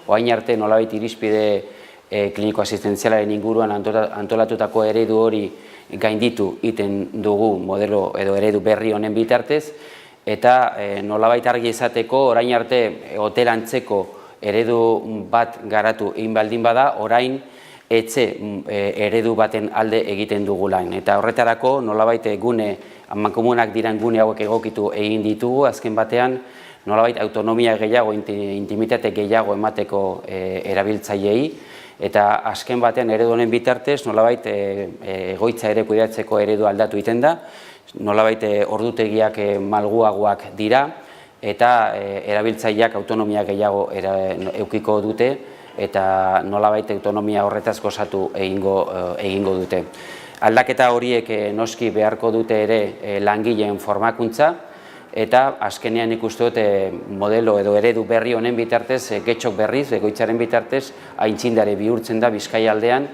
orain arte nolabait irizpide kliniko asistentzialaren inguruan antolatutako eredu hori gainditu egiten dugu modelo edo eredu berri honen bitartez, eta nolabait argi izateko orain arte hotel antzeko eredu bat garatu egin baldin bada, orain etxe eredu baten alde egiten dugu lan. Eta horretarako nolabait gune, amankomunak diren gune hauek egokitu egin ditugu, azken batean nolabait autonomia gehiago, intimitate gehiago emateko erabiltzaileei, eta azken batean eredu honen bitartez nolabait egoitza ere kudeatzeko eredu aldatu egiten da, nolabait ordutegiak malguagoak dira, eta erabiltzaileak autonomia gehiago edukiko dute, eta nolabait autonomia horretaz gozatu egingo dute. Aldaketa horiek noski beharko dute ere langileen formakuntza, eta azkenean ikusten dut modelo edo eredu berri honen bitartez, getxok berriz, egoitzaren bitartez, aitzindari bihurtzen da Bizkaia aldean.